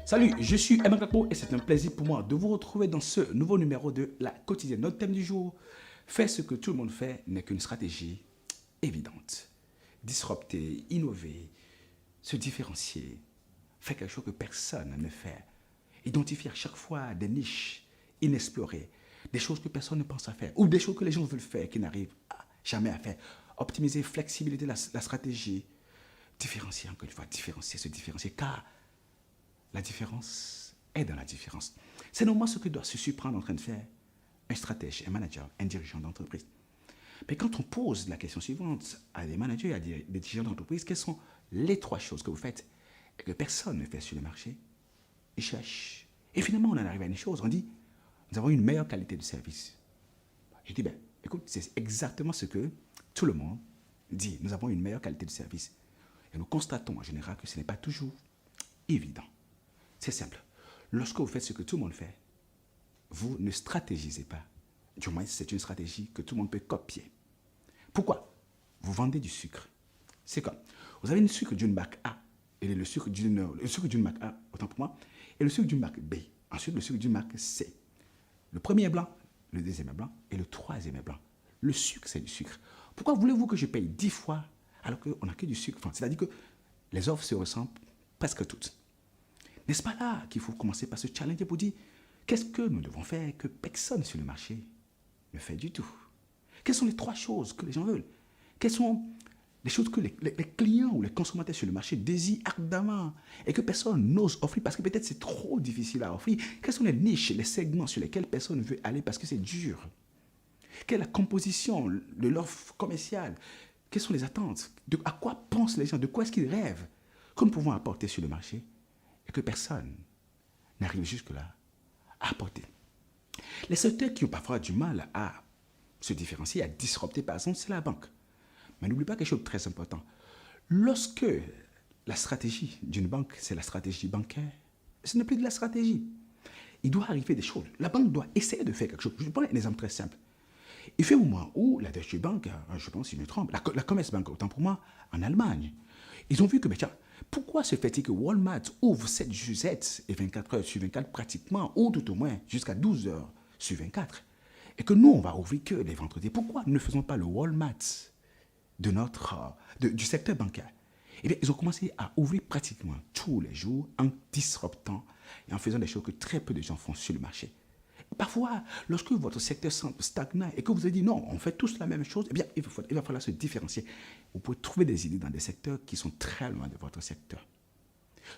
Salut, je suis Emma Clapo et c'est un plaisir pour moi de vous retrouver dans ce nouveau numéro de La Quotidienne. Notre thème du jour, faire ce que tout le monde fait n'est qu'une stratégie évidente. Disrupter, innover, se différencier, faire quelque chose que personne ne fait. Identifier à chaque fois des niches inexplorées, des choses que personne ne pense à faire ou des choses que les gens veulent faire et qui n'arrivent jamais à faire. Optimiser, flexibilité, la stratégie, différencier encore une fois, différencier, se différencier car la différence est dans la différence. C'est normalement ce que doit se surprendre en train de faire un stratège, un manager, un dirigeant d'entreprise. Mais quand on pose la question suivante à des managers, à des dirigeants d'entreprise, quelles sont les trois choses que vous faites et que personne ne fait sur le marché? Ils cherchent. Et finalement, on en arrive à une chose. On dit, nous avons une meilleure qualité de service. Je dis, ben, écoute, c'est exactement ce que tout le monde dit. Nous avons une meilleure qualité de service. Et nous constatons en général que ce n'est pas toujours évident. C'est simple. Lorsque vous faites ce que tout le monde fait, vous ne stratégisez pas. Du moins, c'est une stratégie que tout le monde peut copier. Pourquoi? Vous vendez du sucre. C'est comme, vous avez une sucre d'une marque A, et le sucre d'une marque A, autant pour moi, et le sucre d'une marque B. Ensuite, le sucre d'une marque C. Le premier est blanc, le deuxième est blanc, et le troisième est blanc. Le sucre, c'est du sucre. Pourquoi voulez-vous que je paye 10 fois alors qu'on n'a que du sucre? Enfin, c'est-à-dire que les offres se ressemblent presque toutes. N'est-ce pas là qu'il faut commencer par se challenger pour dire qu'est-ce que nous devons faire que personne sur le marché ne fait du tout? Quelles sont les trois choses que les gens veulent? Quelles sont les choses que les clients ou les consommateurs sur le marché désirent ardemment et que personne n'ose offrir parce que peut-être c'est trop difficile à offrir? Quelles sont les niches, les segments sur lesquels personne ne veut aller parce que c'est dur? Quelle est la composition de l'offre commerciale? Quelles sont les attentes? À quoi pensent les gens? De quoi est-ce qu'ils rêvent que nous pouvons apporter sur le marché et que personne n'arrive jusque-là à apporter? Les secteurs qui ont parfois du mal à se différencier, à disrupter, par exemple, c'est la banque. Mais n'oublie pas quelque chose de très important. Lorsque la stratégie d'une banque, c'est la stratégie bancaire, ce n'est plus de la stratégie. Il doit arriver des choses. La banque doit essayer de faire quelque chose. Je vais prendre un exemple très simple. Il fait au moment où la Deutsche Bank, je pense, si je me trompe, la Commerzbank, autant pour moi, en Allemagne, ils ont vu que, mais tiens, pourquoi se fait-il que Walmart ouvre 7 jours 7 et 24 heures sur 24 pratiquement, ou tout au moins jusqu'à 12 heures sur 24, et que nous, on va ouvrir que les vendredis? Pourquoi ne faisons pas le Walmart du secteur bancaire? Eh bien, ils ont commencé à ouvrir pratiquement tous les jours en disruptant et en faisant des choses que très peu de gens font sur le marché. Parfois, lorsque votre secteur semble stagnant et que vous avez dit non, on fait tous la même chose, eh bien, il va falloir se différencier. Vous pouvez trouver des idées dans des secteurs qui sont très loin de votre secteur.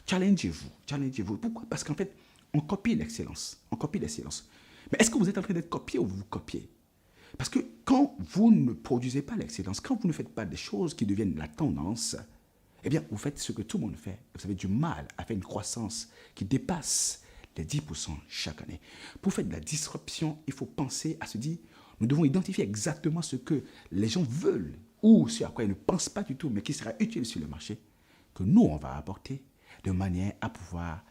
Challengez-vous, challengez-vous. Pourquoi? Parce qu'en fait, on copie l'excellence. On copie l'excellence. Mais est-ce que vous êtes en train d'être copié ou vous copiez? Parce que quand vous ne produisez pas l'excellence, quand vous ne faites pas des choses qui deviennent la tendance, eh bien, vous faites ce que tout le monde fait. Vous avez du mal à faire une croissance qui dépasse les 10% chaque année. Pour faire de la disruption, il faut penser à se dire, nous devons identifier exactement ce que les gens veulent ou ce à quoi ils ne pensent pas du tout, mais qui sera utile sur le marché, que nous, on va apporter de manière à pouvoir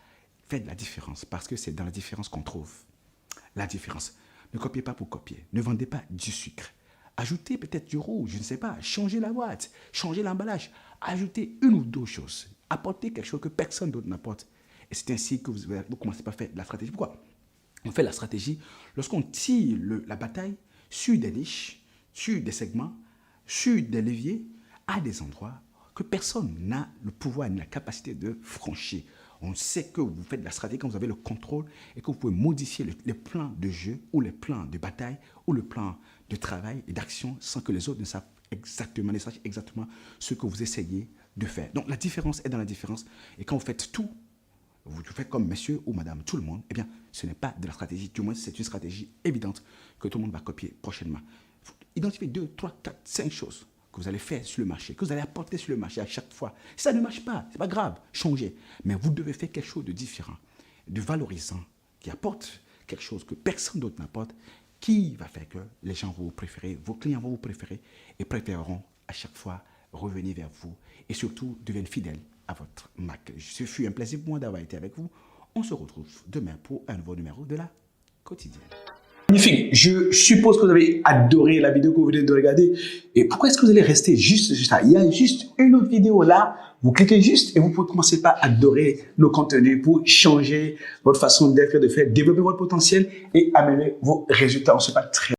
faire de la différence. Parce que c'est dans la différence qu'on trouve la différence. Ne copiez pas pour copier. Ne vendez pas du sucre. Ajoutez peut-être du rouge, je ne sais pas. Changez la boîte, changez l'emballage. Ajoutez une ou deux choses. Apportez quelque chose que personne d'autre n'apporte. Et c'est ainsi que vous commencez par faire de la stratégie. Pourquoi? On fait la stratégie lorsqu'on tire la bataille sur des niches, sur des segments, sur des leviers, à des endroits que personne n'a le pouvoir ni la capacité de franchir. On sait que vous faites de la stratégie quand vous avez le contrôle et que vous pouvez modifier les plans de jeu ou les plans de bataille ou le plan de travail et d'action sans que les autres ne sachent exactement ce que vous essayez de faire. Donc la différence est dans la différence. Et quand vous faites tout, vous faites comme monsieur ou madame tout le monde, eh bien, ce n'est pas de la stratégie. Du moins, c'est une stratégie évidente que tout le monde va copier prochainement. Identifiez 2, 3, 4, 5 choses que vous allez faire sur le marché, que vous allez apporter sur le marché à chaque fois. Si ça ne marche pas, ce n'est pas grave, changez. Mais vous devez faire quelque chose de différent, de valorisant, qui apporte quelque chose que personne d'autre n'apporte, qui va faire que les gens vont vous préférer, vos clients vont vous préférer et préféreront à chaque fois revenir vers vous et surtout deviennent fidèles à votre marque. Ce fut un plaisir pour moi d'avoir été avec vous. On se retrouve demain pour un nouveau numéro de La Quotidienne. Magnifique. Je suppose que vous avez adoré la vidéo que vous venez de regarder. Et pourquoi est-ce que vous allez rester juste là? Il y a juste une autre vidéo là. Vous cliquez juste et vous pouvez commencer par adorer nos contenus pour changer votre façon d'être et de faire, développer votre potentiel et améliorer vos résultats. On se parle très